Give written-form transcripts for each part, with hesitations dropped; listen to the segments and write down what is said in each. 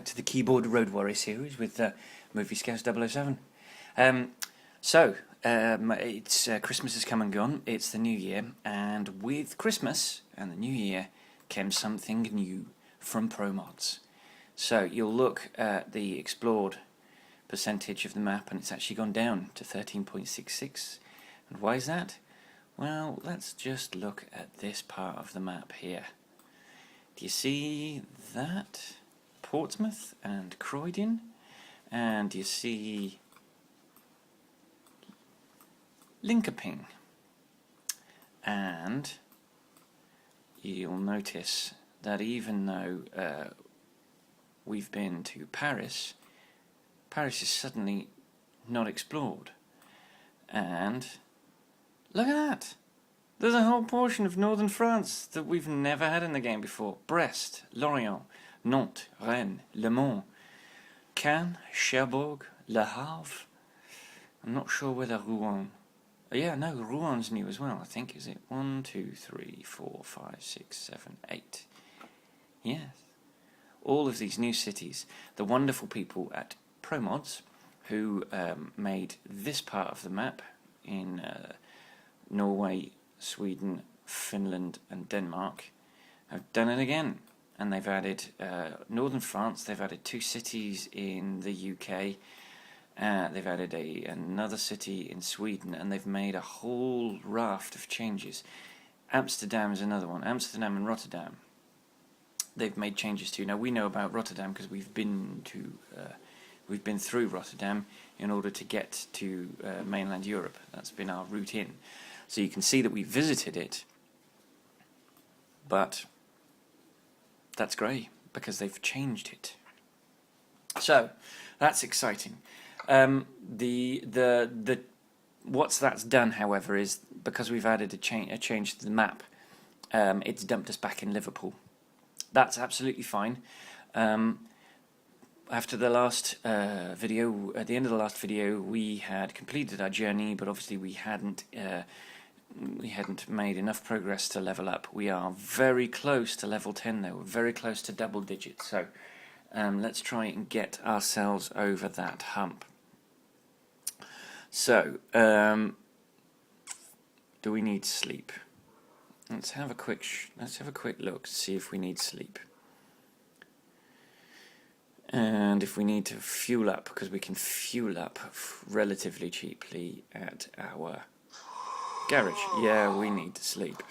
to the Keyboard Road Warrior series with Movie Scouse 007. It's Christmas has come and gone, it's the new year, and with Christmas and the new year came something new from ProMods. So you'll look at the explored percentage of the map and it's actually gone down to 13.66. And why is that? Well, let's just look at this part of the map here. Do you see that? Portsmouth and Croydon, and you see Linkoping, and you'll notice that even though we've been to Paris, Paris is suddenly not explored. And look at that! There's a whole portion of northern France that we've never had in the game before. Brest, Lorient, Nantes, Rennes, Le Mans, Cannes, Cherbourg, Le Havre. I'm not sure whether Rouen. Yeah, no, Rouen's new as well, I think. Is it 1, 2, 3, 4, 5, 6, 7, 8? Yes. All of these new cities. The wonderful people at ProMods who made this part of the map in Norway, Sweden, Finland and Denmark have done it again. And they've added northern France, they've added 2 cities in the UK, they've added another city in Sweden, and they've made a whole raft of changes. Amsterdam is another one, Amsterdam and Rotterdam. They've made changes too. Now we know about Rotterdam because we've been through Rotterdam in order to get to mainland Europe. That's been our route in. So you can see that we visited it, but that's grey because they've changed it. So that's exciting. What's that's done, however, is because we've added a change to the map, it's dumped us back in Liverpool. That's absolutely fine. After the last video, at the end of the last video, we had completed our journey, but obviously we hadn't made enough progress to level up. We are very close to level 10 though, we're very close to double digits, so let's try and get ourselves over that hump. So, do we need sleep? Let's have a quick look to see if we need sleep. And if we need to fuel up, because we can fuel up relatively cheaply at our garage. Yeah, we need to sleep.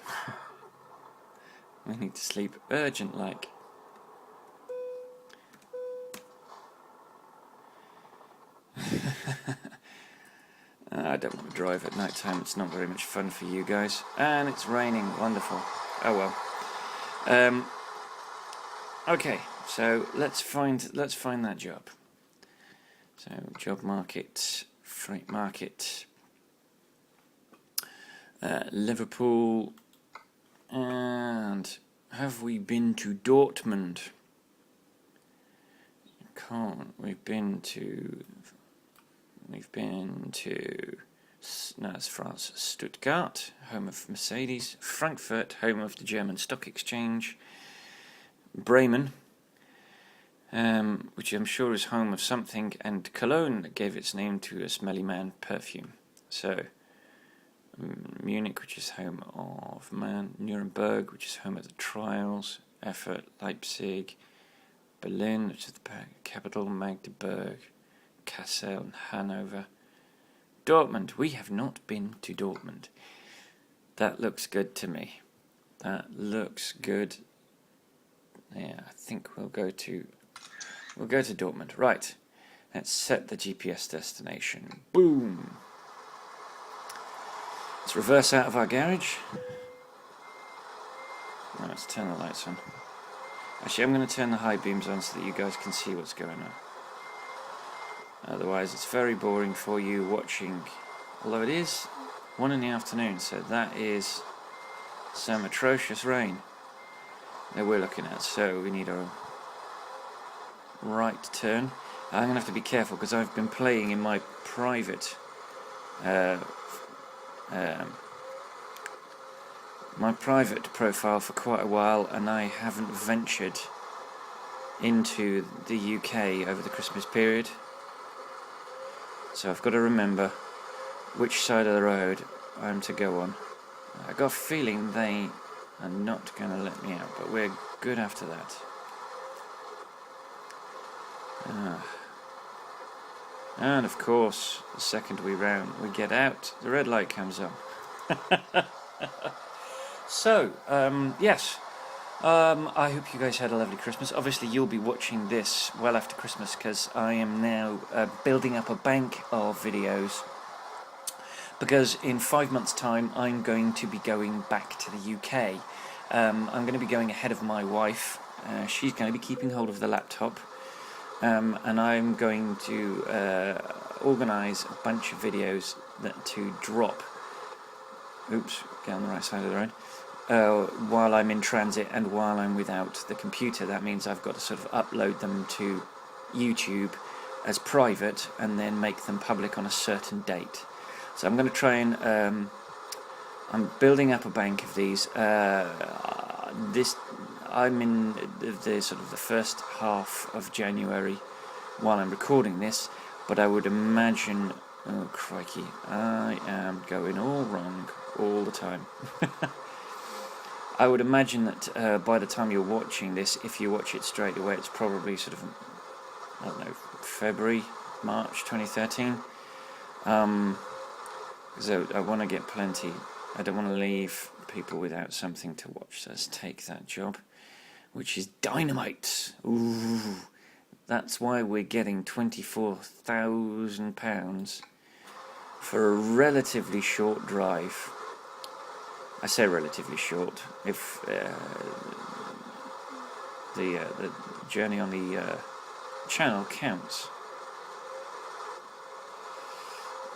We need to sleep urgent like. I don't want to drive at night time, it's not very much fun for you guys. And it's raining, wonderful. Oh well. Okay, so let's find that job. So job market, freight market, Liverpool, and have we been to Dortmund? We've been to no, it's France, Stuttgart, home of Mercedes, Frankfurt, home of the German Stock Exchange, Bremen, which I'm sure is home of something, and Cologne that gave its name to a smelly man perfume. So Munich, which is home of man, Nuremberg, which is home of the trials, Erfurt, Leipzig, Berlin, which is the capital, Magdeburg, Kassel and Hanover. Dortmund. We have not been to Dortmund. That looks good to me. That looks good. Yeah, I think we'll go to Dortmund. Right. Let's set the GPS destination. Boom. Let's reverse out of our garage. Now let's turn the lights on. Actually, I'm going to turn the high beams on so that you guys can see what's going on. Otherwise it's very boring for you watching, although it is 1 in the afternoon, so that is some atrocious rain that we're looking at. So we need a right turn. I'm going to have to be careful because I've been playing in my private profile for quite a while, and I haven't ventured into the UK over the Christmas period. So I've got to remember which side of the road I'm to go on. I got a feeling they are not going to let me out, but we're good after that. And of course, the second we get out, the red light comes on. So, yes. I hope you guys had a lovely Christmas. Obviously, you'll be watching this well after Christmas, because I am now building up a bank of videos. Because in 5 months' time, I'm going to be going back to the UK. I'm going to be going ahead of my wife. She's going to be keeping hold of the laptop. And I'm going to organise a bunch of videos to drop. Oops, get on the right side of the road. While I'm in transit and while I'm without the computer. That means I've got to sort of upload them to YouTube as private and then make them public on a certain date. So I'm going to try and I'm building up a bank of these. I'm in the sort of the first half of January while I'm recording this, but I would imagine, oh crikey, I am going all wrong all the time. I would imagine that by the time you're watching this, if you watch it straight away, it's probably sort of, I don't know, February, March 2013. So I want to get plenty. I don't want to leave people without something to watch. So let's take that job, which is dynamite. Ooh, that's why we're getting £24,000 for a relatively short drive. I say relatively short. If the journey on the channel counts,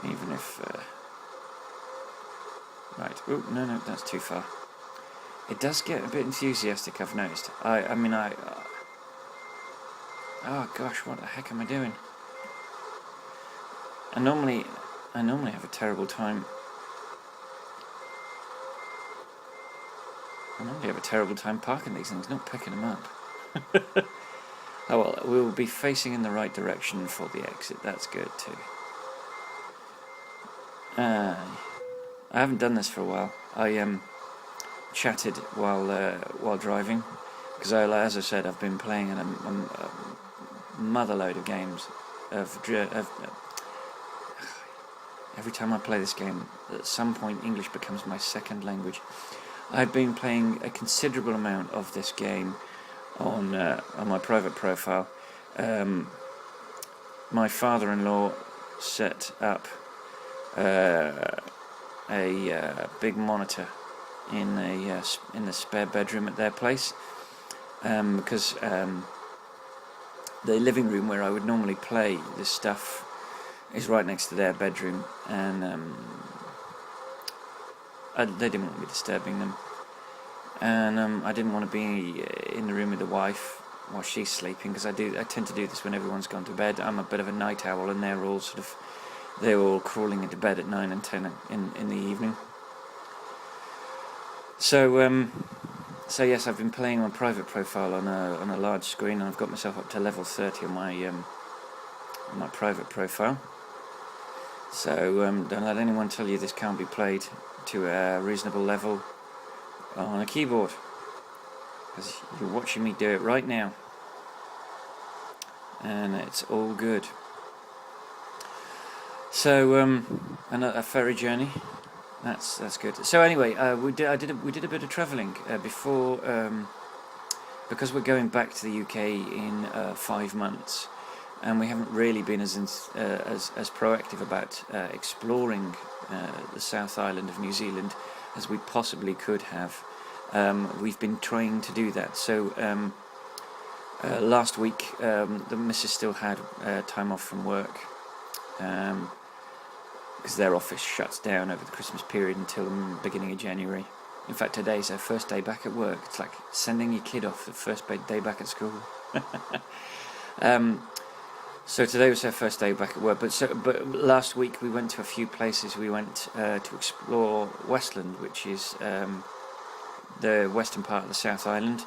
even if. Right. Oh, no, that's too far. It does get a bit enthusiastic, I've noticed. I mean, oh gosh, what the heck am I doing? I normally have a terrible time. I normally have a terrible time parking these things, not picking them up. Oh well, we'll be facing in the right direction for the exit. That's good too. I haven't done this for a while. I chatted while driving, because as I said, I've been playing a motherload of games. Every time I play this game, at some point English becomes my second language. I've been playing a considerable amount of this game on my private profile. My father-in-law set up a big monitor in the spare bedroom at their place, because the living room where I would normally play this stuff is right next to their bedroom, and they didn't want me disturbing them, and I didn't want to be in the room with the wife while she's sleeping, because I tend to do this when everyone's gone to bed. I'm a bit of a night owl, and they're all crawling into bed at 9 and 10 in the evening. So yes, I've been playing on private profile on a large screen, and I've got myself up to level 30 on my private profile. So don't let anyone tell you this can't be played to a reasonable level on a keyboard, because you're watching me do it right now, and it's all good. So a ferry journey, that's good. So anyway, we did a bit of travelling before, because we're going back to the UK in 5 months, and we haven't really been as proactive about exploring the South Island of New Zealand as we possibly could have. We've been trying to do that. So last week, the missus still had time off from work, because their office shuts down over the Christmas period until the beginning of January. In fact, today's her first day back at work. It's like sending your kid off the first day back at school. So today was her first day back at work. But last week we went to a few places. We went to explore Westland, which is the western part of the South Island.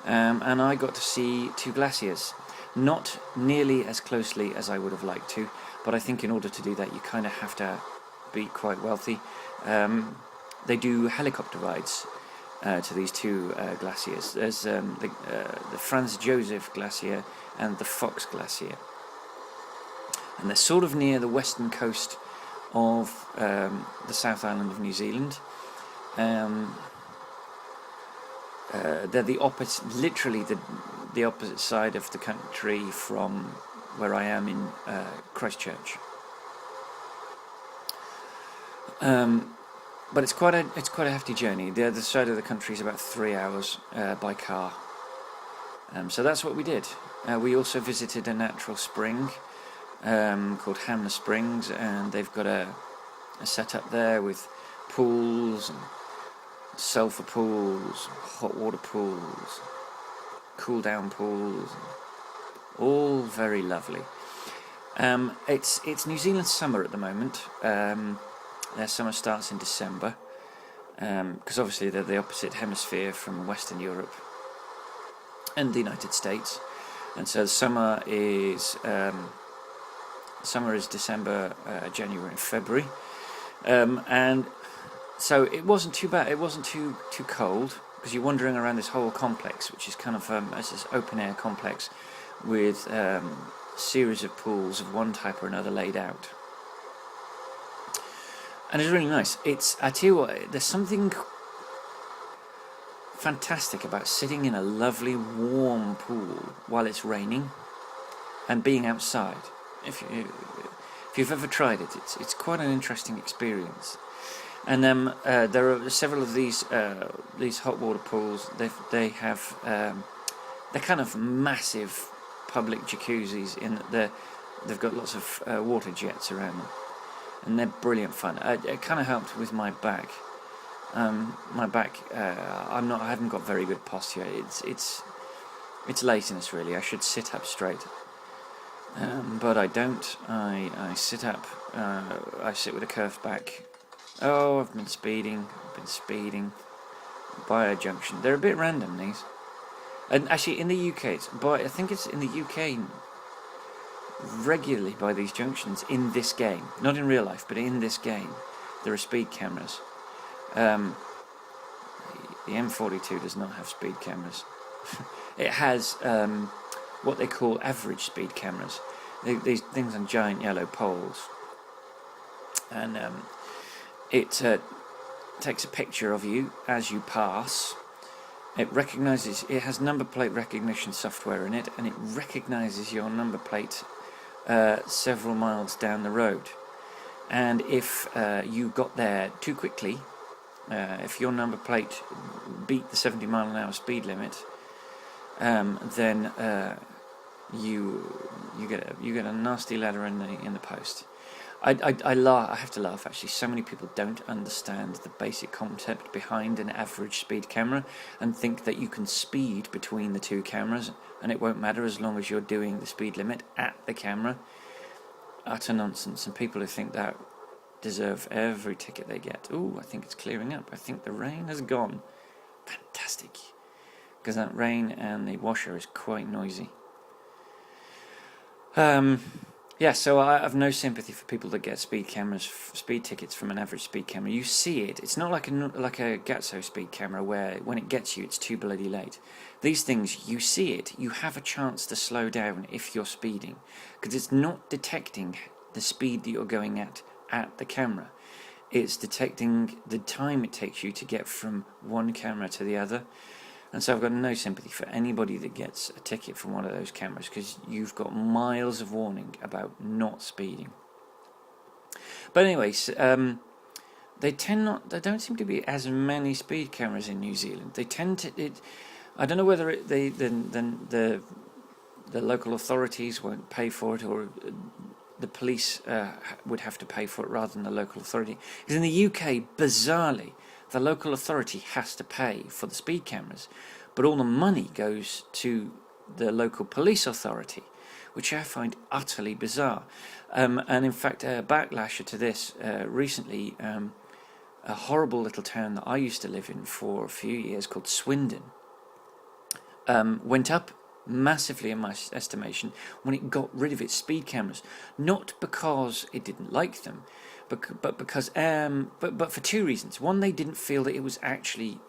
and I got to see two glaciers. Not nearly as closely as I would have liked to, but I think in order to do that you kind of have to be quite wealthy. They do helicopter rides to these two glaciers. There's the Franz Josef Glacier and the Fox Glacier, and they're sort of near the western coast of the South Island of New Zealand. They're the opposite, literally the opposite side of the country from where I am in Christchurch. But it's quite a hefty journey. The other side of the country is about 3 hours by car. So that's what we did. We also visited a natural spring called Hamner Springs, and they've got a setup there with pools and sulphur pools, hot water pools, cool down pools, all very lovely. It's New Zealand summer at the moment. Their summer starts in December, because obviously they're the opposite hemisphere from Western Europe and the United States, and so summer is December, January and February, and so it wasn't too bad. It wasn't too cold, because you're wandering around this whole complex, which is kind of it's this open air complex with series of pools of one type or another laid out, and it's really nice. I tell you what, there's something fantastic about sitting in a lovely warm pool while it's raining and being outside. If you've ever tried it, it's quite an interesting experience. And there are several of these hot water pools. They have they're kind of massive public jacuzzis in that they've got lots of water jets around them, and they're brilliant fun. It kind of helped with my back. My back, I haven't got very good posture. It's laziness really. I should sit up straight, but I don't. I sit up. I sit with a curved back. Oh, I've been speeding by a junction. They're a bit random, these. And actually, in the UK, I think it's in the UK regularly by these junctions in this game. Not in real life, but in this game, there are speed cameras. The M42 does not have speed cameras. It has what they call average speed cameras. These things on giant yellow poles. And it takes a picture of you as you pass. It has number plate recognition software in it, and it recognises your number plate several miles down the road. And if you got there too quickly, if your number plate beat the 70 mile an hour speed limit, then you get a nasty letter in the post. I have to laugh actually. So many people don't understand the basic concept behind an average speed camera and think that you can speed between the two cameras and it won't matter as long as you're doing the speed limit at the camera. Utter nonsense, and people who think that deserve every ticket they get. Ooh, I think it's clearing up. I think the rain has gone. Fantastic, because that rain and the washer is quite noisy. Yeah, so I have no sympathy for people that get speed tickets from an average speed camera. You see it. It's not like a Gatso speed camera where when it gets you, it's too bloody late. These things, you see it. You have a chance to slow down if you're speeding, because it's not detecting the speed that you're going at the camera. It's detecting the time it takes you to get from one camera to the other. And so I've got no sympathy for anybody that gets a ticket from one of those cameras, because you've got miles of warning about not speeding. But anyways, there don't seem to be as many speed cameras in New Zealand. They tend to. I don't know whether the local authorities won't pay for it, or the police would have to pay for it rather than the local authority. Because in the UK, bizarrely, the local authority has to pay for the speed cameras, but all the money goes to the local police authority, which I find utterly bizarre. And in fact, a backlasher to this, recently, a horrible little town that I used to live in for a few years called Swindon went up massively in my estimation when it got rid of its speed cameras, not because it didn't like them, but because but for two reasons. One, they didn't feel that it was actually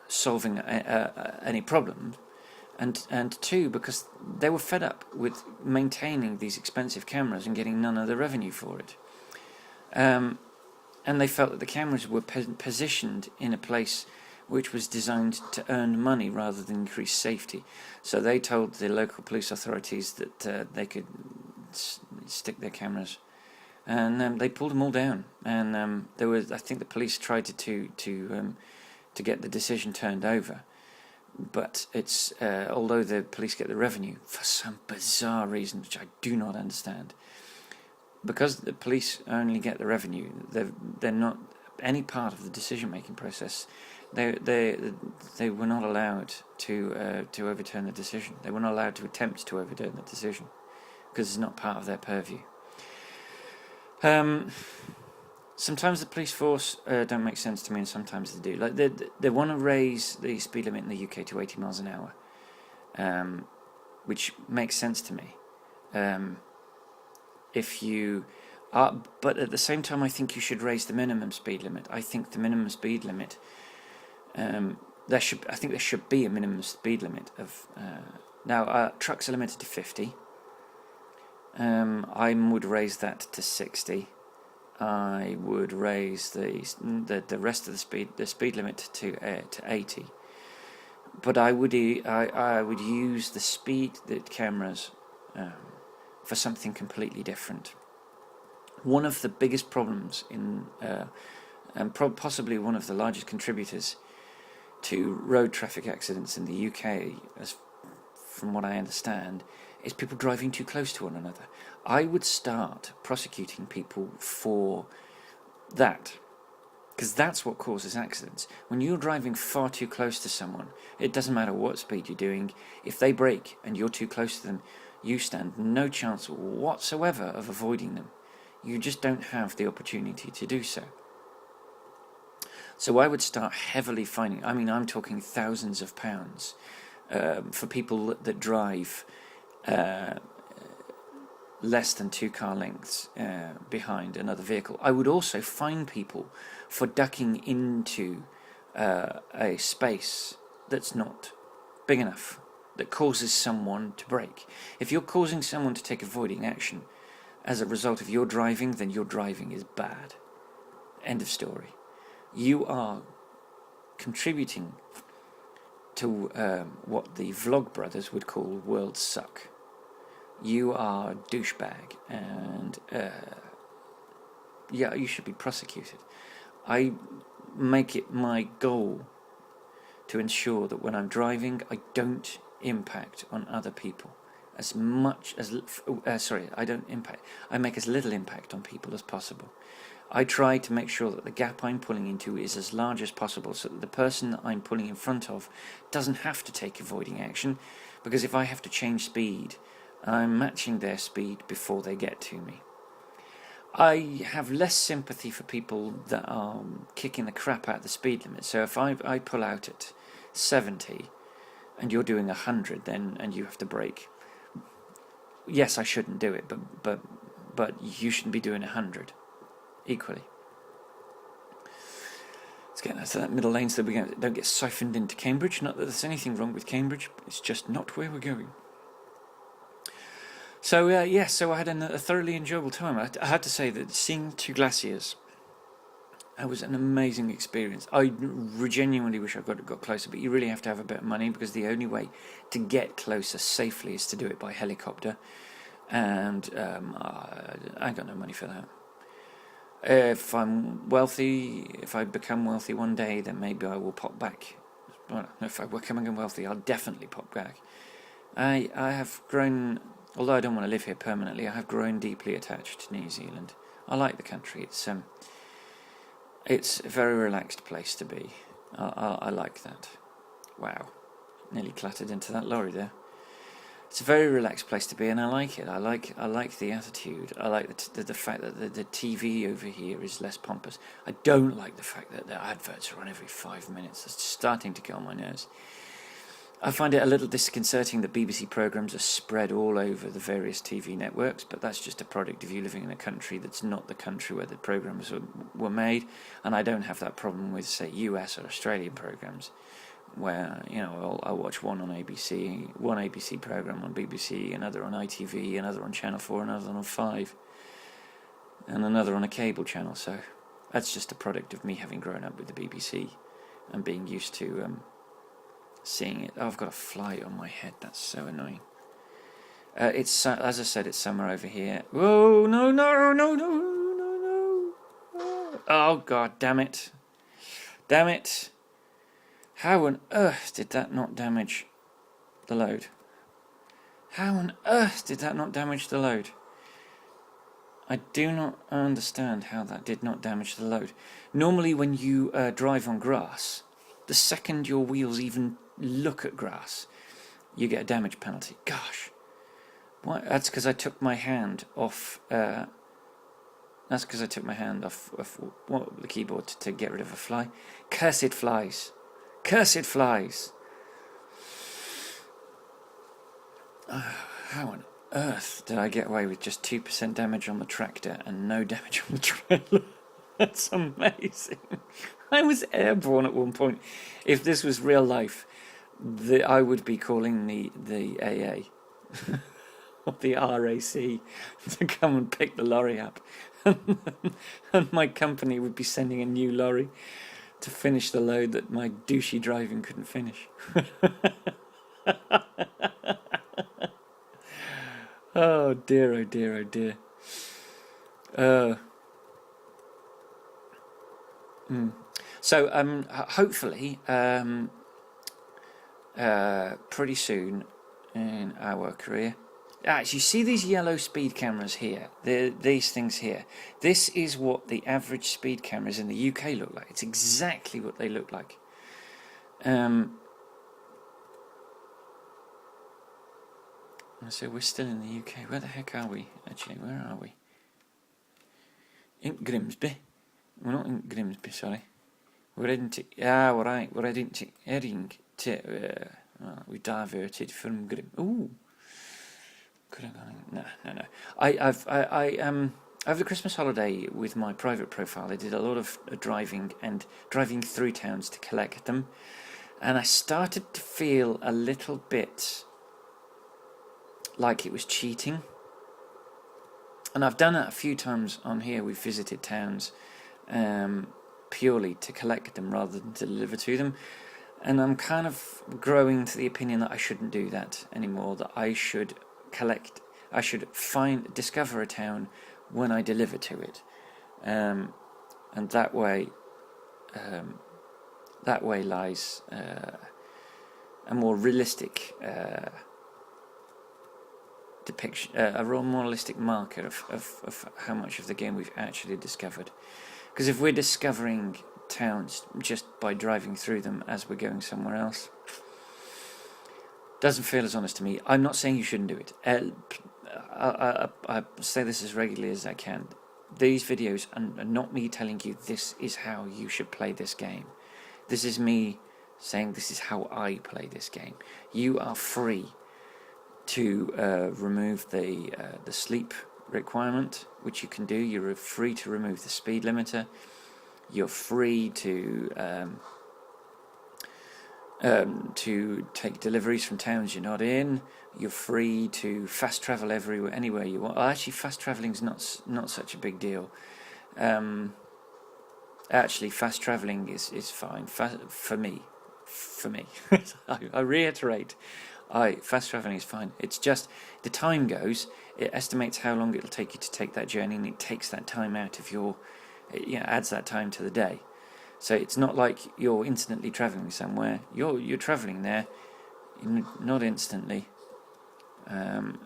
solving any problem, and two, because they were fed up with maintaining these expensive cameras and getting none of the revenue for it. And they felt that the cameras were positioned in a place which was designed to earn money rather than increase safety. So they told the local police authorities that they could stick their cameras, and they pulled them all down. And there was, I think, the police tried to get the decision turned over, but it's although the police get the revenue, for some bizarre reason which I do not understand, because the police only get the revenue, they're not any part of the decision-making process. They were not allowed to overturn the decision. They were not allowed to attempt to overturn the decision because it's not part of their purview. Sometimes the police force don't make sense to me, and sometimes they do. Like they want to raise the speed limit in the UK to 80 miles an hour, which makes sense to me. If you are, but at the same time, I think you should raise the minimum speed limit. I think the minimum speed limit, there should be a minimum speed limit of. Now trucks are limited to 50. I would raise that to 60. I would raise the rest of the speed limit to 80. But I would use the speed cameras for something completely different. One of the biggest problems and possibly one of the largest contributors to road traffic accidents in the UK, as from what I understand, is people driving too close to one another. I would start prosecuting people for that, because that's what causes accidents. When you're driving far too close to someone, it doesn't matter what speed you're doing, if they brake and you're too close to them, you stand no chance whatsoever of avoiding them. You just don't have the opportunity to do so. So I would start heavily fining. I mean, I'm talking thousands of pounds for people that drive less than 2 car lengths behind another vehicle. I would also fine people for ducking into a space that's not big enough, that causes someone to brake. If you're causing someone to take avoiding action as a result of your driving, then your driving is bad. End of story. You are contributing to what the Vlog brothers would call world suck. You are a douchebag, and yeah, you should be prosecuted. I make it my goal to ensure that when I'm driving, I don't impact on other people as much as I make as little impact on people as possible. I try to make sure that the gap I'm pulling into is as large as possible, so that the person that I'm pulling in front of doesn't have to take avoiding action, because if I have to change speed, I'm matching their speed before they get to me. I have less sympathy for people that are kicking the crap out of the speed limit. So if I pull out at 70 and you're doing 100 then, and you have to brake, yes, I shouldn't do it, but you shouldn't be doing 100 equally. Let's get to that middle lane so that we don't get siphoned into Cambridge. Not that there's anything wrong with Cambridge, it's just not where we're going. So so I had a thoroughly enjoyable time. I had to say that seeing 2 glaciers, it was an amazing experience. I genuinely wish I got closer, but you really have to have a bit of money, because the only way to get closer safely is to do it by helicopter, and I got no money for that. If I'm wealthy, if I become wealthy one day, then maybe I will pop back. Well, if I become wealthy, I'll definitely pop back. I have grown, although I don't want to live here permanently, I have grown deeply attached to New Zealand. I like the country. It's a very relaxed place to be. I like that. Wow, nearly clattered into that lorry there. It's a very relaxed place to be, and I like it. I like the attitude. I like the fact that the TV over here is less pompous. I don't like the fact that the adverts are on every 5 minutes. It's starting to get on my nerves. I find it a little disconcerting that BBC programmes are spread all over the various TV networks, but that's just a product of you living in a country that's not the country where the programmes were made, and I don't have that problem with, say, US or Australian programmes, where, you know, I'll watch one on ABC, one ABC programme on BBC, another on ITV, another on Channel 4, another on 5, and another on a cable channel. So that's just a product of me having grown up with the BBC and being used to seeing it. Oh, I've got a fly on my head. That's so annoying. It's as I said, it's summer over here. Whoa! No! No! No! No! No! No! Oh God! Damn it! Damn it! How on earth did that not damage the load? How on earth did that not damage the load? I do not understand how that did not damage the load. Normally when you drive on grass, the second your wheels even look at grass, you get a damage penalty. Gosh. Why? That's because I took my hand off... that's because I took my hand off the keyboard to get rid of a fly. Cursed flies. Cursed flies! How on earth did I get away with just 2% damage on the tractor and no damage on the trailer? That's amazing. I was airborne at one point. If this was real life, I would be calling the AA or the RAC to come and pick the lorry up. And my company would be sending a new lorry to finish the load that my douchey driving couldn't finish. Oh dear, oh dear, oh dear. So hopefully pretty soon in our career. Actually, you see these yellow speed cameras here? These things here. This is what the average speed cameras in the UK look like. It's exactly what they look like. So we're still in the UK. Where the heck are we? Actually, where are we? In Grimsby. We're not in Grimsby, sorry. We're in... we're right. We're heading to... we diverted from Ooh. Could have gone... No. Over the Christmas holiday with my private profile, I did a lot of driving through towns to collect them. And I started to feel a little bit like it was cheating. And I've done it a few times on here. We've visited towns purely to collect them rather than to deliver to them. And I'm kind of growing to the opinion that I shouldn't do that anymore, that I should discover a town when I deliver to it. And that way lies a more realistic depiction, a more realistic marker of how much of the game we've actually discovered. Because if we're discovering towns just by driving through them as we're going somewhere else, doesn't feel as honest to me. I'm not saying you shouldn't do it. I say this as regularly as I can. These videos are not me telling you this is how you should play this game. This is me saying this is how I play this game. You are free to remove the sleep requirement, which you can do. You're free to remove the speed limiter. You're free to take deliveries from towns you're not in. You're free to fast travel anywhere you want. Well, actually, fast traveling's not such a big deal. Actually, fast travelling is fine for me. I reiterate, fast travelling is fine. It's just the time goes. It estimates how long it'll take you to take that journey, and it takes that time out of adds that time to the day. So it's not like you're instantly travelling somewhere. You're travelling there, not instantly, and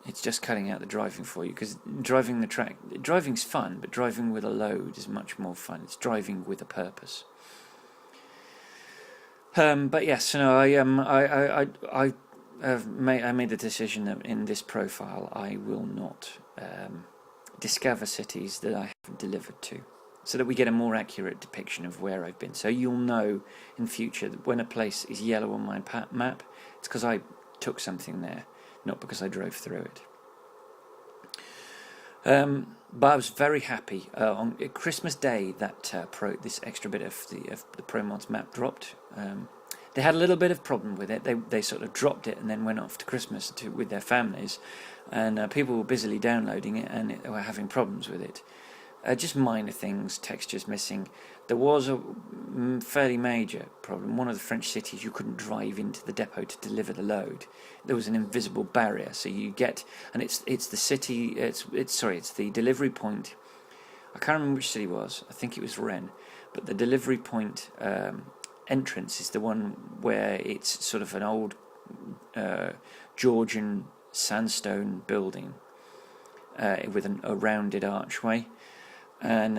it's just cutting out the driving for you. Because driving's fun, but driving with a load is much more fun. It's driving with a purpose. But yes, no, I made the decision that in this profile I will not discover cities that I haven't delivered to, so that we get a more accurate depiction of where I've been. So you'll know in future that when a place is yellow on my map, it's because I took something there, not because I drove through it. But I was very happy on Christmas Day that this extra bit of the ProMods map dropped. They had a little bit of problem with it. They sort of dropped it and then went off to Christmas with their families, and people were busily downloading it and were having problems with it. Just minor things, textures missing. There was a fairly major problem. One of the French cities, you couldn't drive into the depot to deliver the load. There was an invisible barrier, so you get, and it's the city. It's the delivery point. I can't remember which city it was. I think it was Rennes, but the delivery point entrance is the one where it's sort of an old Georgian sandstone building with a rounded archway. And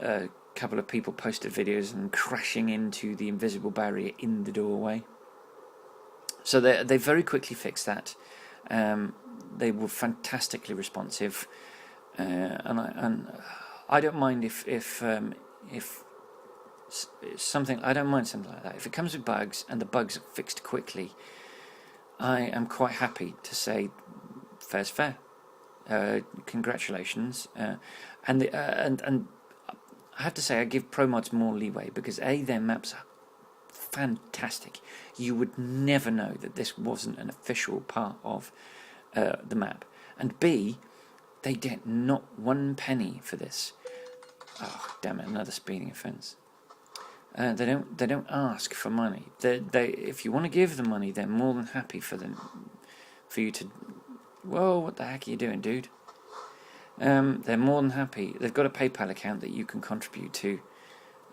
a couple of people posted videos and crashing into the invisible barrier in the doorway. So they very quickly fixed that. They were fantastically responsive, and I don't mind if something. I don't mind something like that. If it comes with bugs and the bugs are fixed quickly, I am quite happy to say fair's fair. Congratulations, and I have to say I give ProMods more leeway because their maps are fantastic. You would never know that this wasn't an official part of the map, and B, they get not one penny for this. Oh damn it! Another speeding offence. They don't ask for money. If you want to give them money, they're more than happy for you to. Whoa, what the heck are you doing, dude? They're more than happy. They've got a PayPal account that you can contribute to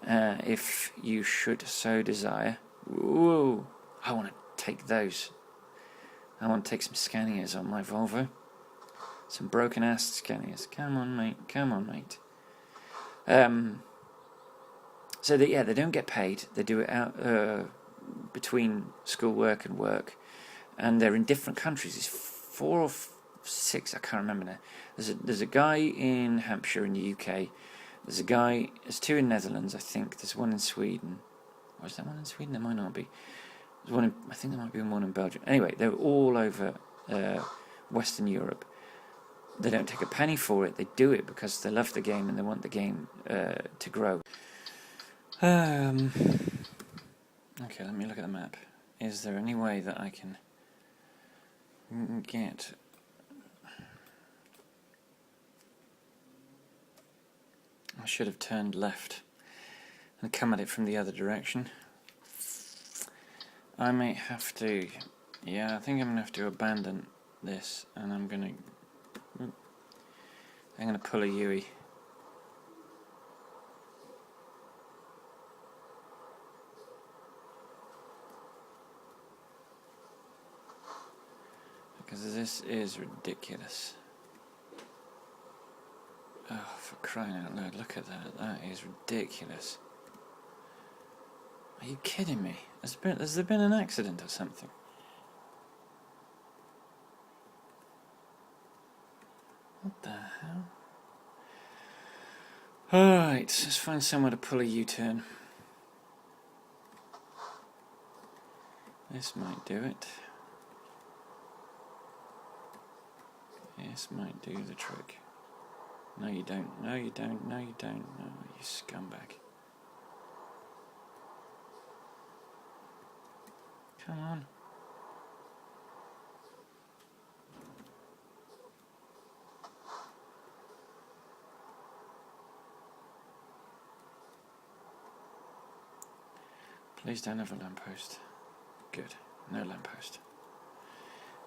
if you should so desire. Whoa, I want to take those. I want to take some Scanias on my Volvo. Some broken-ass Scanias. Come on, mate. Come on, mate. So they don't get paid. They do it out between schoolwork and work. And they're in different countries. It's 4 or 6, I can't remember now. There's a guy in Hampshire in the UK. There's 2 in Netherlands, I think. There's one in Sweden. Or is there one in Sweden? There might not be. There's one I think there might be one in Belgium. Anyway, they're all over Western Europe. They don't take a penny for it. They do it because they love the game and they want the game to grow. Okay, let me look at the map. Is there any way that I can get... I should have turned left and come at it from the other direction. I may have to... Yeah, I think I'm going to have to abandon this and I'm going to pull a Yui. Because this is ridiculous. Oh, for crying out loud, look at that. That is ridiculous. Are you kidding me? Has there been an accident or something? What the hell? Alright, let's find somewhere to pull a U-turn. This might do it. This might do the trick. No you don't, no you don't, no you don't, no you scumbag. Come on. Please don't have a lamppost. Good, no lamppost.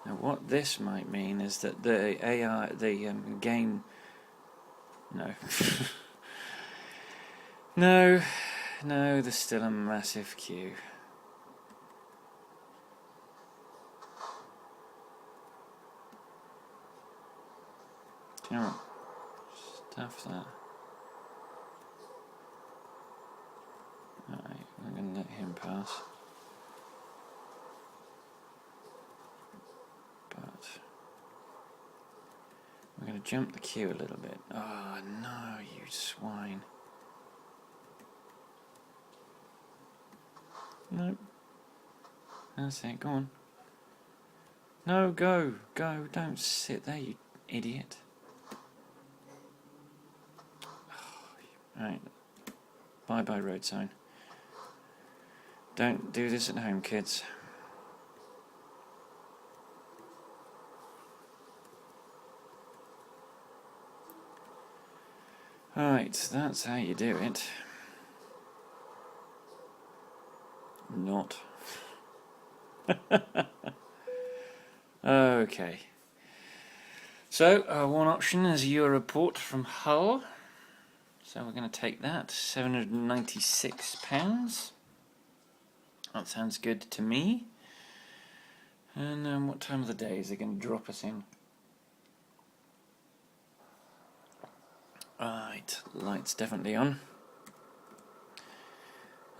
Now what this might mean is that the AI, the game... No. No, there's still a massive queue. Do you know what? Stuff that. Alright, I'm going to let him pass. going to jump the queue a little bit. Oh no, you swine. No. That's it, go on. No, go, don't sit there, you idiot. Right. Bye-bye road sign. Don't do this at home, kids. Right, that's how you do it. Not. Okay. So, one option is a Europort from Hull. So we're going to take that, £796. That sounds good to me. And what time of the day is it going to drop us in? Right, lights definitely on.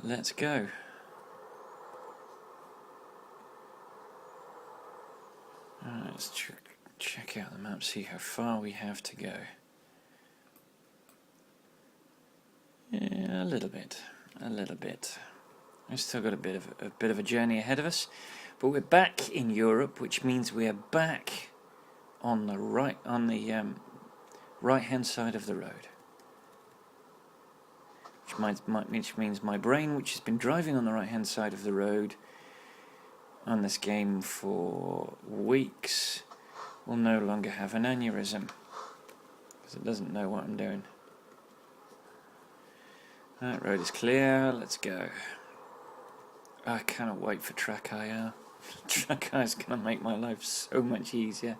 Let's go. Let's check out the map, see how far we have to go. Yeah, a little bit. We've still got a bit of a journey ahead of us, but we're back in Europe, which means we are back on the right-hand side of the road. Which means my brain, which has been driving on the right-hand side of the road on this game for weeks, will no longer have an aneurysm because it doesn't know what I'm doing. That road is clear, let's go. I cannot wait for Track IR. Track IR is going to make my life so much easier.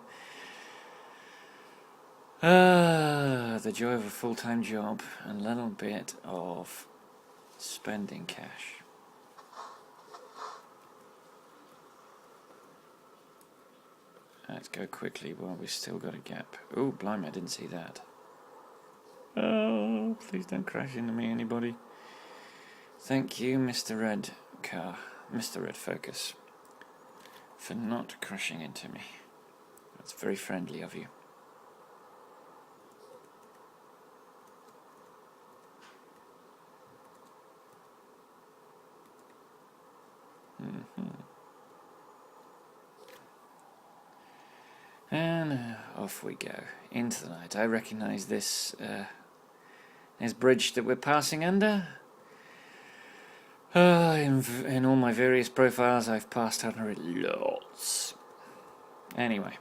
The joy of a full-time job and a little bit of spending cash. Let's go quickly while we've still got a gap. Oh, blimey, I didn't see that. Oh, please don't crash into me, anybody. Thank you, Mr. Red Car, Mr. Red Focus, for not crashing into me. That's very friendly of you. And off we go into the night. I recognise this bridge that we're passing under. In all my various profiles, I've passed under it lots. Anyway,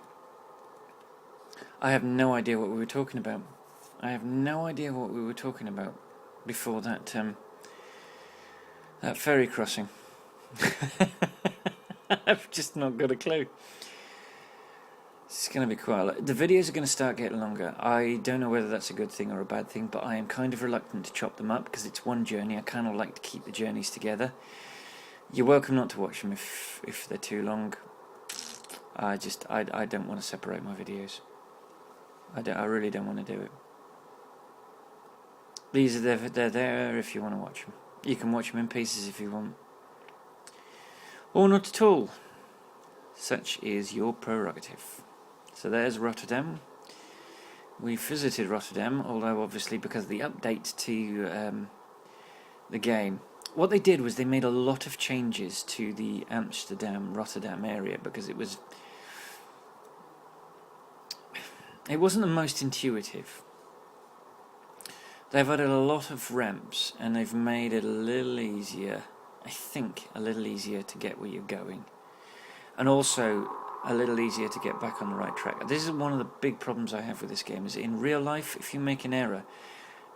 I have no idea what we were talking about. Before that that ferry crossing. I've just not got a clue. It's going to be quite. The videos are going to start getting longer. I don't know whether that's a good thing or a bad thing, but I am kind of reluctant to chop them up because it's one journey. I kind of like to keep the journeys together. You're welcome not to watch them if they're too long. I don't want to separate my videos. I really don't want to do it. They're there if you want to watch them. You can watch them in pieces if you want, or not at all. Such is your prerogative. So there's Rotterdam. We visited Rotterdam, although obviously because of the update to the game, what they did was they made a lot of changes to the Amsterdam-Rotterdam area because it wasn't the most intuitive. They've added a lot of ramps and they've made it a little easier, I think, a little easier to get where you're going. And also a little easier to get back on the right track. This is one of the big problems I have with this game, is in real life, if you make an error,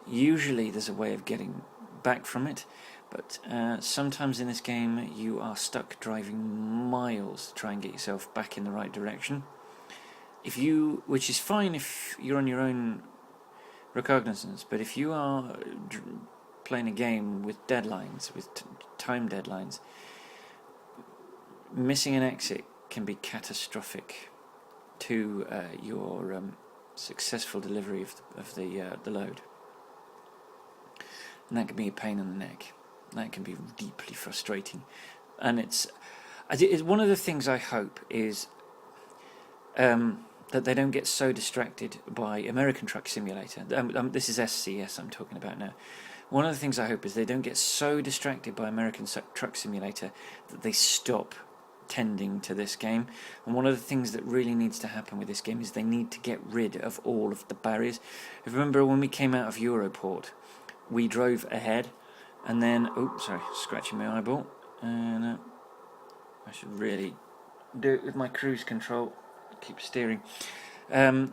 usually there's a way of getting back from it, but sometimes in this game you are stuck driving miles to try and get yourself back in the right direction. Which is fine if you're on your own recognizance, but if you are playing a game with deadlines, with time deadlines, missing an exit can be catastrophic to your successful delivery of the load, and that can be a pain in the neck. That can be deeply frustrating, and it's one of the things I hope is that they don't get so distracted by American Truck Simulator. This is SCS I'm talking about now. One of the things I hope is they don't get so distracted by American Truck Simulator that they stop tending to this game. And one of the things that really needs to happen with this game is they need to get rid of all of the barriers. If you remember when we came out of Europort, we drove ahead, and then, oops, sorry, scratching my eyeball, and I should really do it with my cruise control, keep steering. I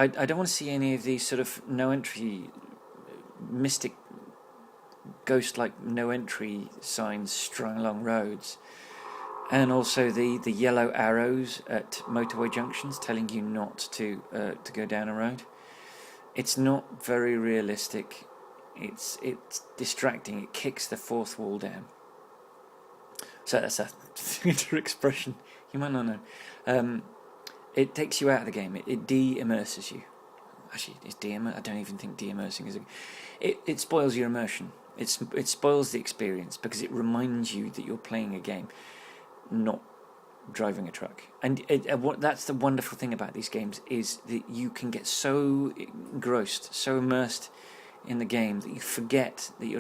don't want to see any of these sort of no entry, mystic, ghost-like no entry signs strung along roads, and also the yellow arrows at motorway junctions telling you not to go down a road. It's not very realistic. It's distracting. It kicks the fourth wall down. So that's a Twitter expression. You might not know. It takes you out of the game. It de-immerses you. Actually, it's I don't even think de-immersing is. It spoils your immersion. It spoils the experience because it reminds you that you're playing a game, not driving a truck. And that's the wonderful thing about these games, is that you can get so engrossed, so immersed in the game that you forget that you're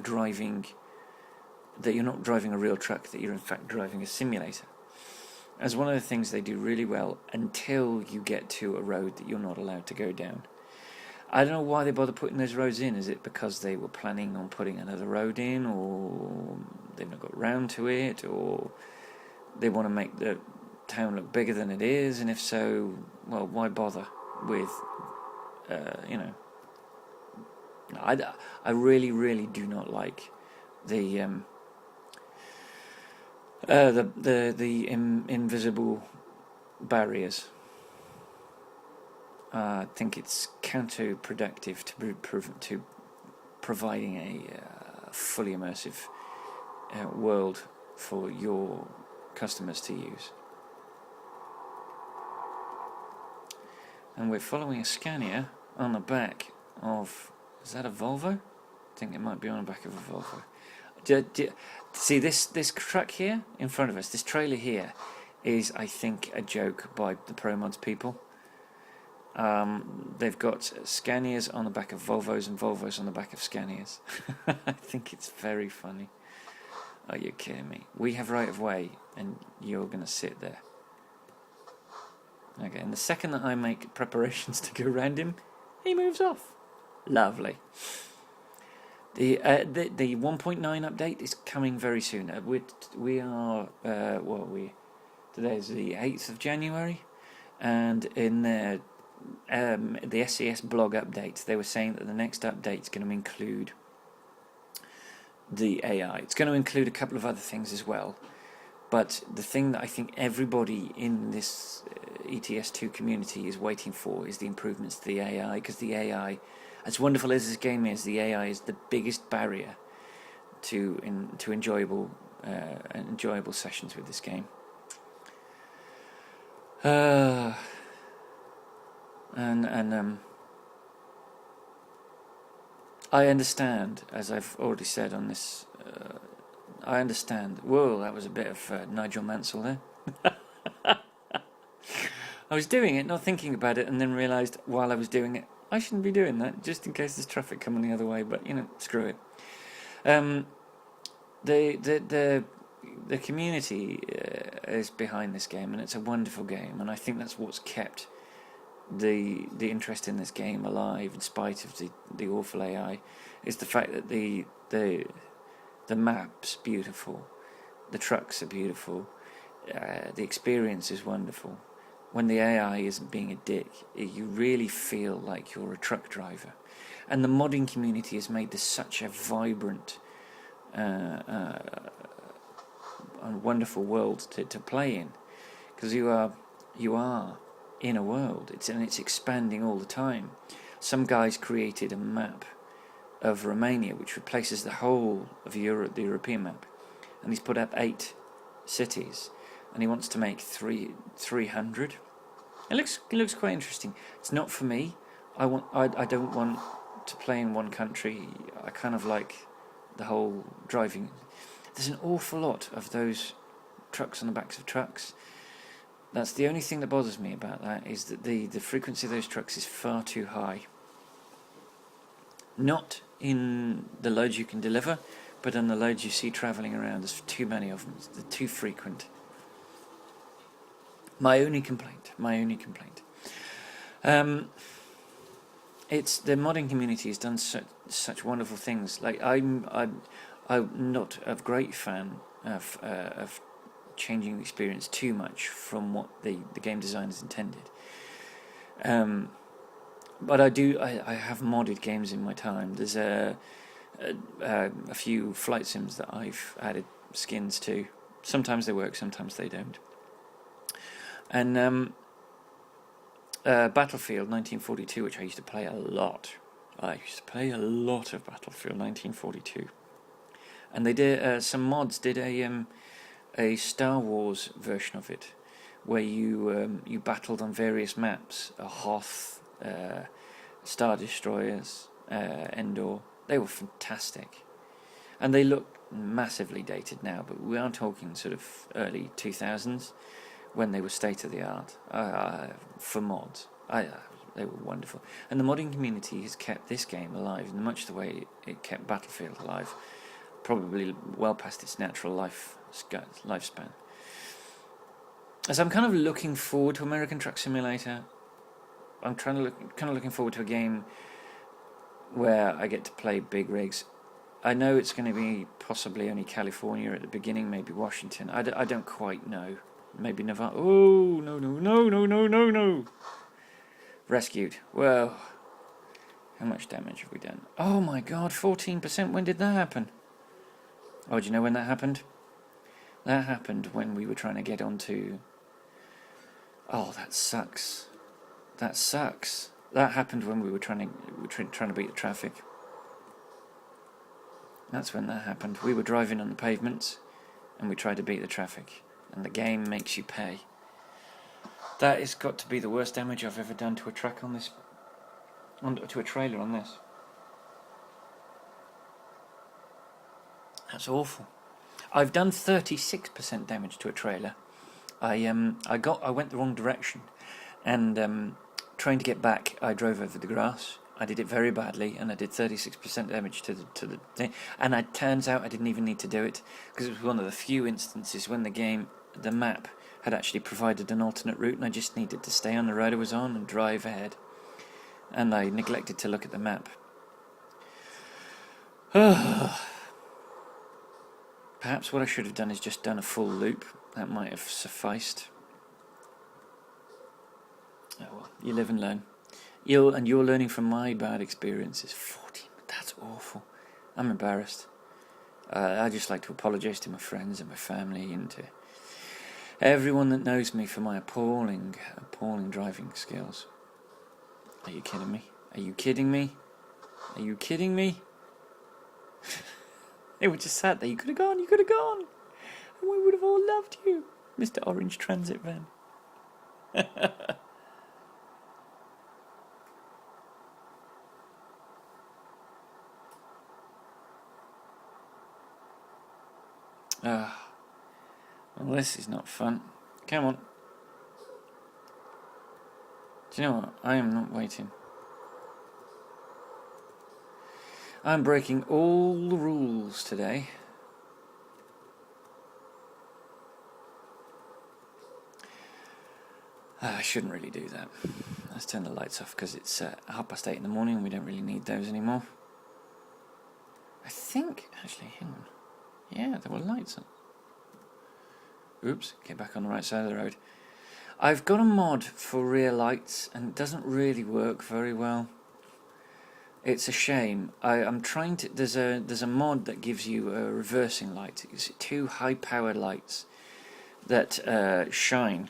not driving a real truck, that you're in fact driving a simulator. As one of the things they do really well until you get to a road that you're not allowed to go down. I don't know why they bother putting those roads in. Is it because they were planning on putting another road in, or they've not got round to it, or they want to make the town look bigger than it is? And if so, well, why bother with, I really, really do not like the invisible barriers. I think it's counterproductive to providing a fully immersive world for your customers to use. And we're following a Scania on the back of, is that a Volvo? I think it might be on the back of a Volvo. See this truck here in front of us, this trailer here, is, I think, a joke by the ProMods people. They've got Scanias on the back of Volvos and Volvos on the back of Scanias. I think it's very funny. Are you kidding me? We have right of way, and you're going to sit there. Okay, and the second that I make preparations to go round him, he moves off. Lovely. The 1.9 update is coming very soon. Today is the 8th of January, and in the SCS blog updates, they were saying that the next update is going to include the AI. It's going to include a couple of other things as well, but the thing that I think everybody in this ETS2 community is waiting for is the improvements to the AI, because the AI, as wonderful as this game is, the AI is the biggest barrier to enjoyable sessions with this game. I understand, as I've already said on this, I understand. Whoa, that was a bit of Nigel Mansell there. I was doing it, not thinking about it, and then realised while I was doing it, I shouldn't be doing that, just in case there's traffic coming the other way, but, screw it. The community is behind this game, and it's a wonderful game, and I think that's what's kept the interest in this game alive in spite of the awful AI, is the fact that the map's beautiful, the trucks are beautiful, the experience is wonderful. When the AI isn't being a dick, you really feel like you're a truck driver. And the modding community has made this such a vibrant and wonderful world to play in, because you are in a world. It's expanding all the time. Some guys created a map of Romania which replaces the whole of Europe, the European map, and he's put up 8 cities, and he wants to make 300. It looks quite interesting. It's not for me. I don't want to play in one country. I kind of like the whole driving. There's an awful lot of those trucks on the backs of trucks. That's the only thing that bothers me about that, is that the frequency of those trucks is far too high. Not in the loads you can deliver, but on the loads you see travelling around. There's too many of them. They're too frequent. My only complaint. It's the modding community has done such wonderful things. Like I'm not a great fan of changing the experience too much from what the game designers intended. But I have modded games in my time. There's a few flight sims that I've added skins to. Sometimes they work, sometimes they don't. And Battlefield 1942, which I used to play a lot. I used to play a lot of Battlefield 1942. And they did some mods did a Star Wars version of it, where you battled on various maps, Hoth, Star Destroyers, Endor. They were fantastic, and they look massively dated now, but we are talking sort of early 2000s when they were state of the art for mods. They were wonderful, and the modding community has kept this game alive in much the way it kept Battlefield alive, probably well past its natural lifespan. As I'm kind of looking forward to American Truck Simulator, I'm kind of looking forward to a game where I get to play big rigs. I know it's going to be possibly only California at the beginning, maybe Washington. I don't quite know. Maybe Nevada. Oh, no. Rescued. Well, how much damage have we done? Oh my god, 14%. When did that happen? Oh, do you know when that happened? That happened when we were trying to get onto... Oh, that sucks. That happened when we were trying to beat the traffic. That's when that happened. We were driving on the pavements, and we tried to beat the traffic, and the game makes you pay. That has got to be the worst damage I've ever done to a truck on this, to a trailer on this. That's awful. I've done 36% damage to a trailer. I went the wrong direction, and trying to get back, I drove over the grass. I did it very badly, and I did 36% damage to the thing. And it turns out I didn't even need to do it, because it was one of the few instances when the map had actually provided an alternate route, and I just needed to stay on the road I was on and drive ahead. And I neglected to look at the map. Perhaps what I should have done is just done a full loop. That might have sufficed. Oh well, you live and learn. You're learning from my bad experiences. 14, that's awful. I'm embarrassed. I just like to apologise to my friends and my family and to everyone that knows me for my appalling driving skills. Are you kidding me? They were just sat there. You could have gone. And we would have all loved you, Mr. Orange Transit Van. Well, this is not fun. Come on. Do you know what? I am not waiting. I'm breaking all the rules today. I shouldn't really do that. Let's turn the lights off because it's 8:30 in the morning and we don't really need those anymore. I think, actually, hang on. Yeah, there were lights on. Oops, get back on the right side of the road. I've got a mod for rear lights and it doesn't really work very well. It's a shame. I'm trying to. There's a mod that gives you a reversing light. It's 2 high-powered lights that shine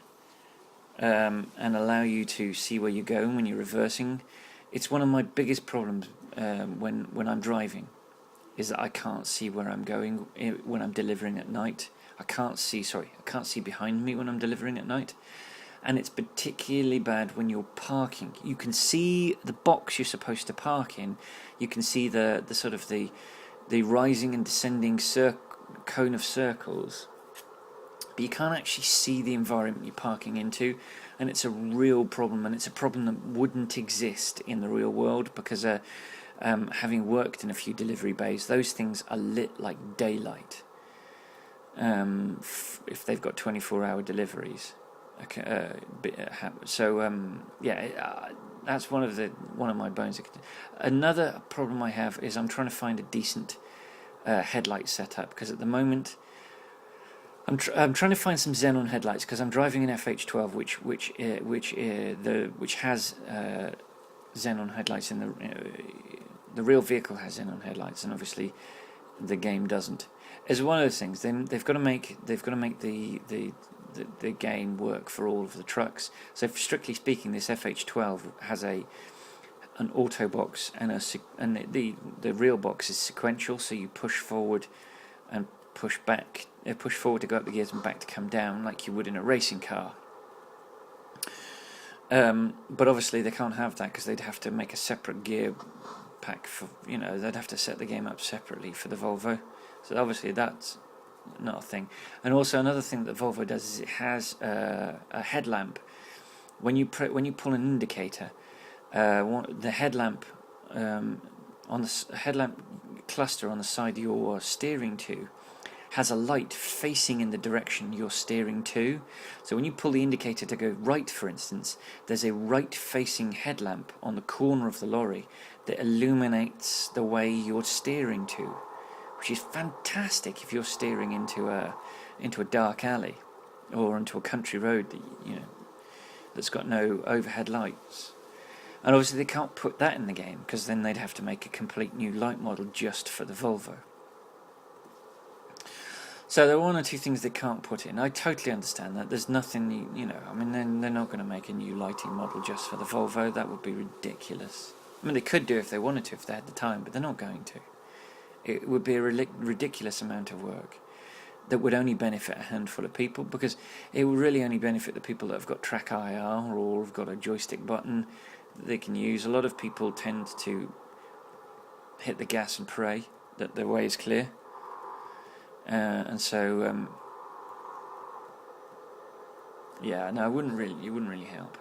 and allow you to see where you're going when you're reversing. It's one of my biggest problems when I'm driving, is that I can't see where I'm going when I'm delivering at night. I can't see behind me when I'm delivering at night. And it's particularly bad when you're parking. You can see the box you're supposed to park in. You can see the sort of the rising and descending cone of circles but you can't actually see the environment you're parking into, and it's a real problem, and it's a problem that wouldn't exist in the real world because having worked in a few delivery bays, those things are lit like daylight if they've got 24-hour deliveries. Okay, that's one of my bones. Another problem I have is I'm trying to find a decent headlight setup, because at the moment I'm trying to find some xenon headlights, because I'm driving an FH12 which has xenon headlights in the real vehicle has xenon headlights, and obviously the game doesn't. It's one of those things. They've got to make the game work for all of the trucks. So strictly speaking, this FH12 has an auto box and the real box is sequential. So you push forward and push back, push forward to go up the gears and back to come down, like you would in a racing car. But obviously they can't have that, because they'd have to make a separate gear pack for, they'd have to set the game up separately for the Volvo. So obviously that's not a thing. And also another thing that Volvo does is it has a headlamp. When you pull an indicator, the headlamp on the headlamp cluster on the side you're steering to has a light facing in the direction you're steering to. So when you pull the indicator to go right, for instance, there's a right-facing headlamp on the corner of the lorry that illuminates the way you're steering to, which is fantastic if you're steering into a dark alley or into a country road that's got no overhead lights. And obviously they can't put that in the game, because then they'd have to make a complete new light model just for the Volvo. So there are one or two things they can't put in. I totally understand that. There's nothing, they're not going to make a new lighting model just for the Volvo. That would be ridiculous. I mean, they could do if they wanted to, if they had the time, but they're not going to. It would be a ridiculous amount of work that would only benefit a handful of people, because it would really only benefit the people that have got track IR or have got a joystick button that they can use. A lot of people tend to hit the gas and pray that their way is clear. And so, it wouldn't really help.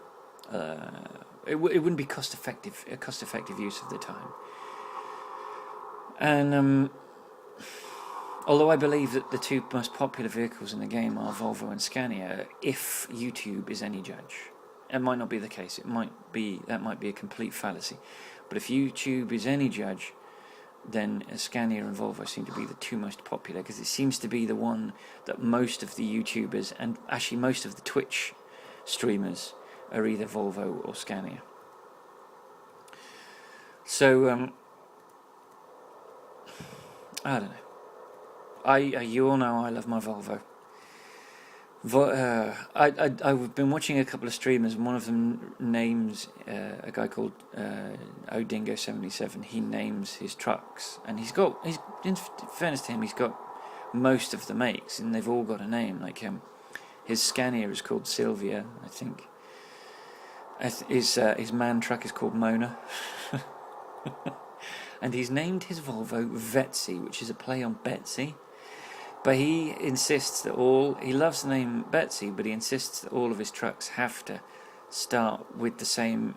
It wouldn't be a cost effective use of the time. And although I believe that the two most popular vehicles in the game are Volvo and Scania, if YouTube is any judge, it might not be the case. That might be a complete fallacy. But if YouTube is any judge, then Scania and Volvo seem to be the two most popular, because it seems to be the one that most of the YouTubers and actually most of the Twitch streamers are either Volvo or Scania. So I don't know. You all know I love my Volvo. I've been watching a couple of streamers, and one of them names a guy called Odingo77. He names his trucks, and he's in fairness to him, he's got most of the makes, and they've all got a name. Like his Scania is called Sylvia, I think. His man truck is called Mona. And he's named his Volvo Vetsy, which is a play on Betsy. But he insists that he loves the name Betsy, but he insists that all of his trucks have to start with the same,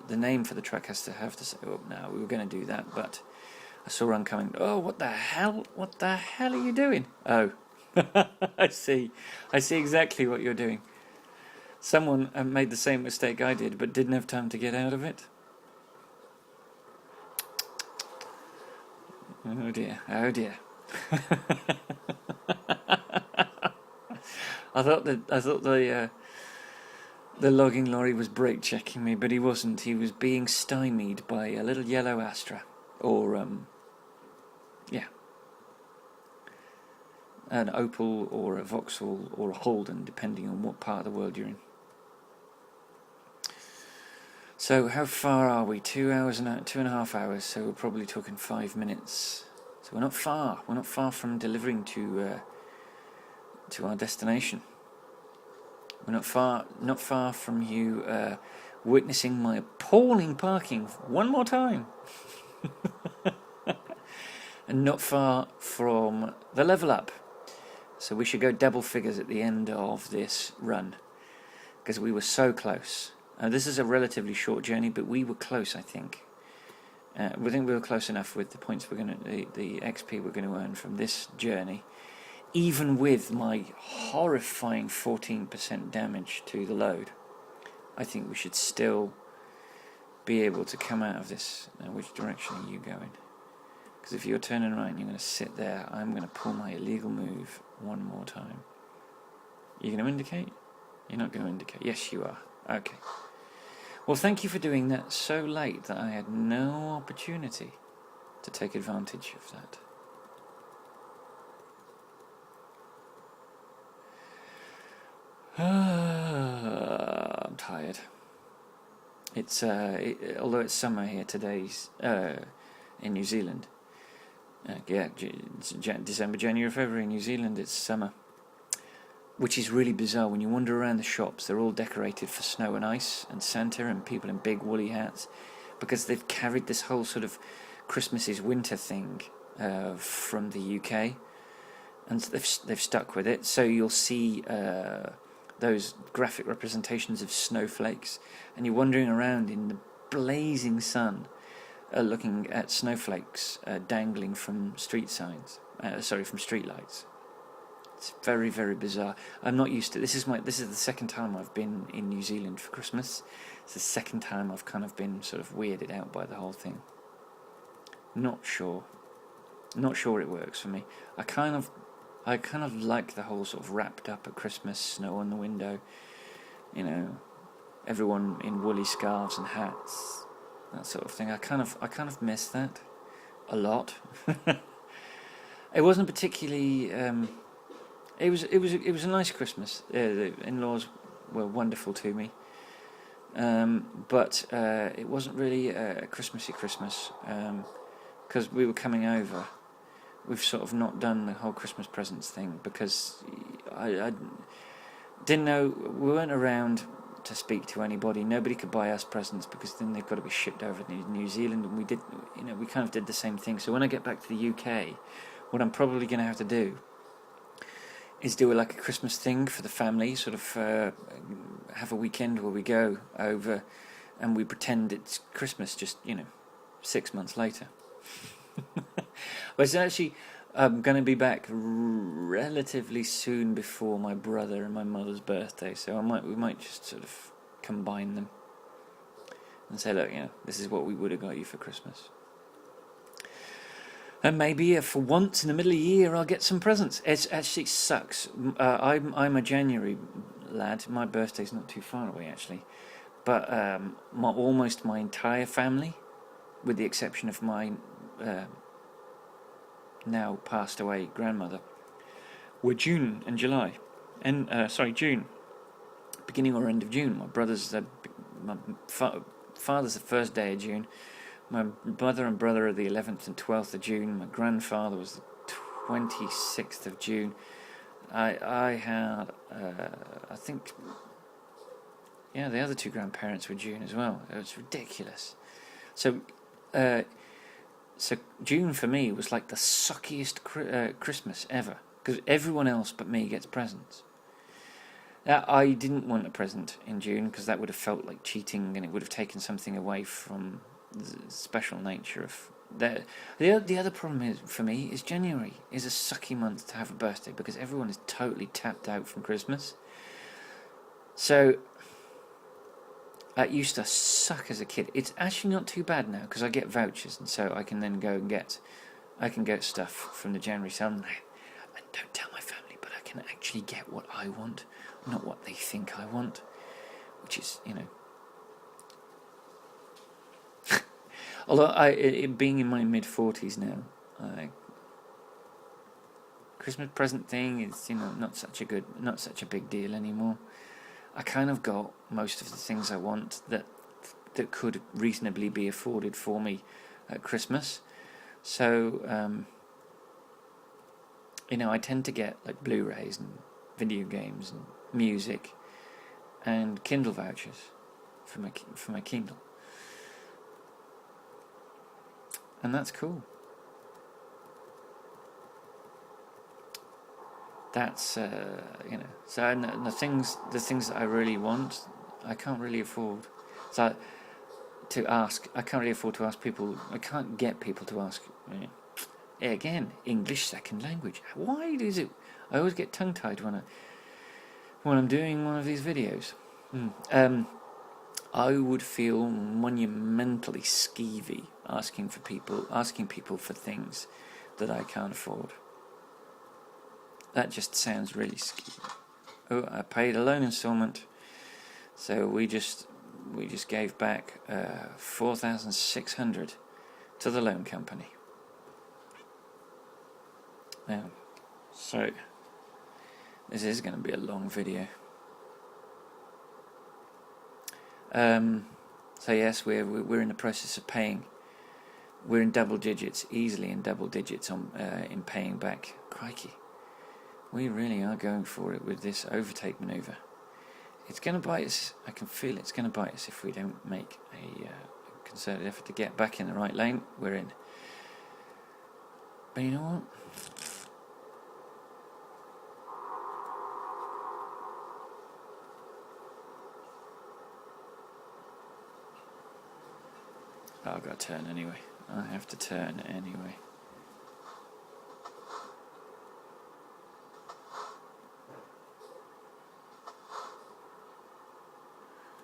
the name for the truck has to have to say, oh, no, we were going to do that, but I saw one coming. Oh, what the hell are you doing? Oh, I see exactly what you're doing. Someone made the same mistake I did, but didn't have time to get out of it. Oh dear. I thought the logging lorry was brake checking me, but he wasn't. He was being stymied by a little yellow Astra, or an Opel, or a Vauxhall, or a Holden, depending on what part of the world you're in. So how far are we? 2.5 hours. So we're probably talking 5 minutes. So we're not far. We're not far from delivering to our destination. We're not far from you witnessing my appalling parking one more time. And not far from the level up. So we should go double figures at the end of this run, because we were so close. This is a relatively short journey, but we were close, I think. We think we were close enough with the points the XP we're going to earn from this journey, even with my horrifying 14% damage to the load. I think we should still be able to come out of this. Now, which direction are you going? Because if you're turning right and you're going to sit there, I'm going to pull my illegal move one more time. You're going to indicate? You're not going to indicate. Yes, you are. Okay. Well, thank you for doing that so late that I had no opportunity to take advantage of that. I'm tired. It's although it's summer here today's in New Zealand. December, January, February in New Zealand it's summer, which is really bizarre. When you wander around the shops, they're all decorated for snow and ice and Santa and people in big woolly hats, because they've carried this whole sort of Christmas is winter thing from the UK, and they've stuck with it. So you'll see those graphic representations of snowflakes, and you're wandering around in the blazing sun, looking at snowflakes dangling from street signs. From street lights. It's very, very bizarre. I'm not used to this. This is the second time I've been in New Zealand for Christmas. It's the second time I've kind of been sort of weirded out by the whole thing. Not sure it works for me. I kind of like the whole sort of wrapped up at Christmas, snow on the window, everyone in woolly scarves and hats, that sort of thing. I kind of miss that a lot. It wasn't particularly. It was a nice Christmas. The in-laws were wonderful to me, but it wasn't really a Christmassy Christmas, because we were coming over. We've sort of not done the whole Christmas presents thing because I didn't know, we weren't around to speak to anybody. Nobody could buy us presents because then they've got to be shipped over to New Zealand, and we kind of did the same thing. So when I get back to the UK, what I'm probably going to have to do is do like a Christmas thing for the family, sort of have a weekend where we go over and we pretend it's Christmas just 6 months later. But it's actually I'm going to be back relatively soon before my brother and my mother's birthday, so we might just sort of combine them and say, look, this is what we would have got you for Christmas. And maybe for once in the middle of the year I'll get some presents. It actually sucks. I'm a January lad. My birthday's not too far away actually, but almost my entire family, with the exception of my now passed away grandmother, were June and July, and June, beginning or end of June. My brother's my father's the first day of June. My mother and brother are the 11th and 12th of June. My grandfather was the 26th of June. I had I think the other two grandparents were June as well. It was ridiculous. So June for me was like the suckiest Christmas ever, because everyone else but me gets presents. I didn't want a present in June because that would have felt like cheating, and it would have taken something away from the special nature of that. The other problem is, for me, is January is a sucky month to have a birthday because everyone is totally tapped out from Christmas. So that used to suck as a kid. It's actually not too bad now because I get vouchers, and so I can then go and get stuff from the January sale. And don't tell my family, but I can actually get what I want, not what they think I want, which is, although being in my mid-40s now, Christmas present thing is, not such a big deal anymore. I kind of got most of the things I want that could reasonably be afforded for me at Christmas. So, I tend to get like Blu-rays and video games and music and Kindle vouchers for my Kindle, and that's cool. that's you know. So and the things that I really want, I can't really afford. So to ask, I can't really afford to ask people. I can't get people to ask. Again, English second language. Why is it? I always get tongue-tied when I'm doing one of these videos. I would feel monumentally skeevy asking people for things that I can't afford. That just sounds really skeevy. Oh, I paid a loan instalment, so we just gave back 4,600 to the loan company. Now, so this is going to be a long video. So yes, we're in the process of paying. We're in double digits, easily in double digits on in paying back. Crikey, we really are going for it with this overtake manoeuvre. It's going to bite us. I can feel it's going to bite us if we don't make a concerted effort to get back in the right lane. We're in. But you know what? Oh, I've got to turn anyway. I have to turn anyway.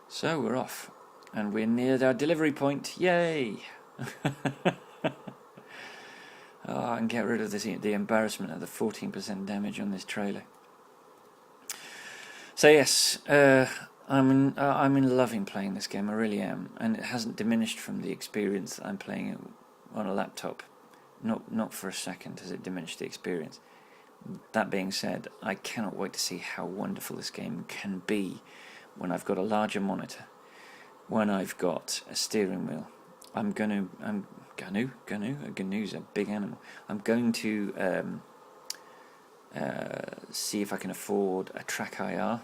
So we're off, and we're near our delivery point. Yay! Oh, I can get rid of the embarrassment of the 14% damage on this trailer. So yes, I'm loving playing this game. I really am, and it hasn't diminished from the experience that I'm playing it on a laptop. Not for a second has it diminished the experience. That being said, I cannot wait to see how wonderful this game can be when I've got a larger monitor, when I've got a steering wheel. A GNU's a big animal. I'm going to see if I can afford a track IR,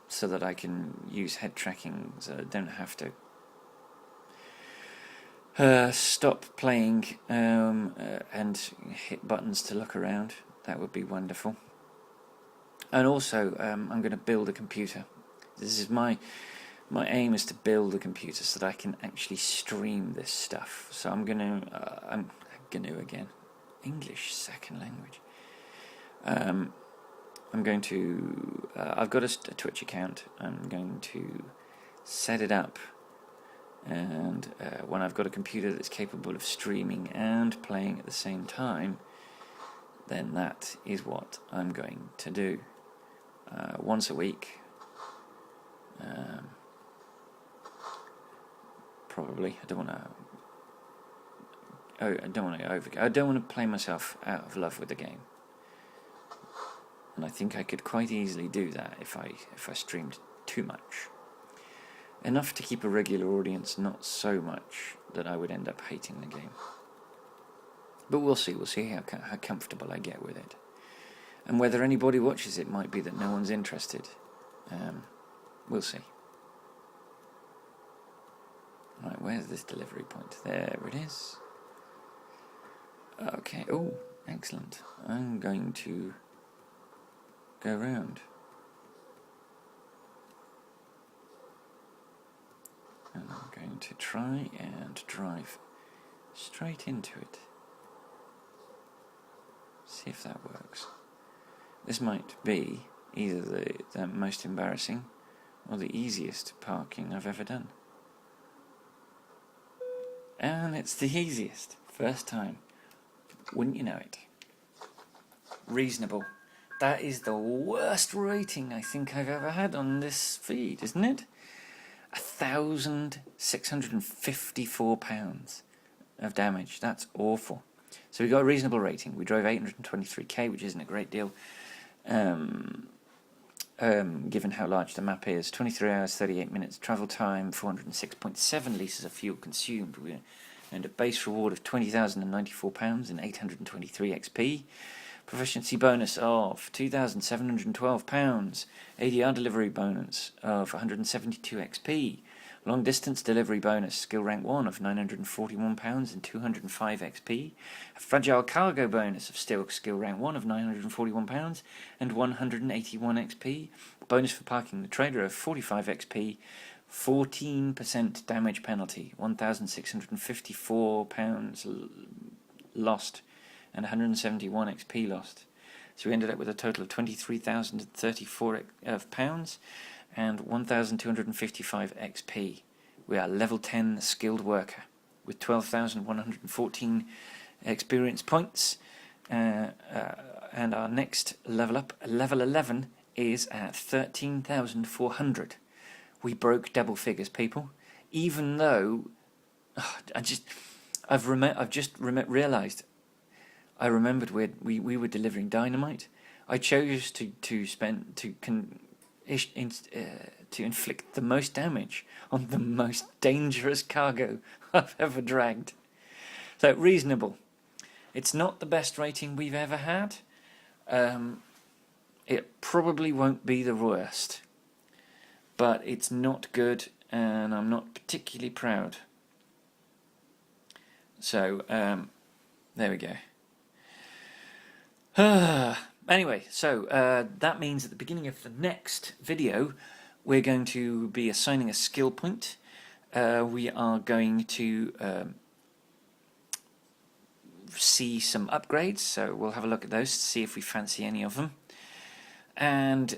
so that I can use head tracking, so I don't have to stop playing and hit buttons to look around. That would be wonderful. And also, I'm going to build a computer. This is my aim is to build a computer so that I can actually stream this stuff. So I'm again, English second language. I'm going to. I've got a Twitch account. I'm going to set it up, and when I've got a computer that's capable of streaming and playing at the same time, then that is what I'm going to do. Once a week, probably. I don't want to play myself out of love with the game, and I think I could quite easily do that if I streamed too much. Enough to keep a regular audience, not so much that I would end up hating the game. But we'll see. We'll see how comfortable I get with it. And whether anybody watches it, might be that no one's interested. We'll see. Right, where's this delivery point? There it is. Okay, oh, excellent. I'm going to go round. And I'm going to try and drive straight into it. See if that works. This might be either the most embarrassing or the easiest parking I've ever done. And it's the easiest. First time. Wouldn't you know it? Reasonable. That is the worst rating I think I've ever had on this feed, isn't it? £1,654 of damage. That's awful. So we got a reasonable rating. We drove 823k, which isn't a great deal, given how large the map is. 23 hours, 38 minutes travel time, 406.7 litres of fuel consumed. We earned a base reward of £20,094 and 823 XP. Proficiency bonus of £2,712. ADR delivery bonus of 172 XP. Long distance delivery bonus, skill rank 1 of £941 and 205 XP. A fragile cargo bonus of still skill rank 1 of £941 and 181 XP. Bonus for parking the trailer of 45 XP. 14% damage penalty, £1,654 lost and 171 XP lost. So we ended up with a total of £23,034 pounds and 1,255 XP. We are level 10 skilled worker with 12,114 experience points. And our next level up, level 11, is at 13,400. We broke double figures, people. Even though I've realised. I remembered we were delivering dynamite. I chose to inflict the most damage on the most dangerous cargo I've ever dragged. So reasonable. It's not the best rating we've ever had. It probably won't be the worst, but it's not good, and I'm not particularly proud. So there we go. Anyway, so that means at the beginning of the next video we're going to be assigning a skill point. We are going to see some upgrades, so we'll have a look at those to see if we fancy any of them. And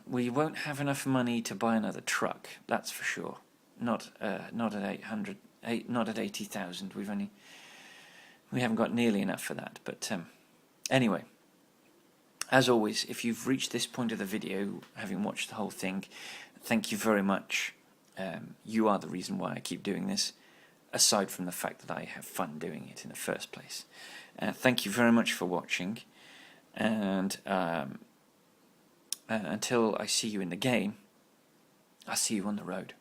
we won't have enough money to buy another truck, that's for sure. Not at 80,000. We haven't got nearly enough for that. But anyway, as always, if you've reached this point of the video, having watched the whole thing, thank you very much. You are the reason why I keep doing this, aside from the fact that I have fun doing it in the first place. Thank you very much for watching, and until I see you in the game, I'll see you on the road.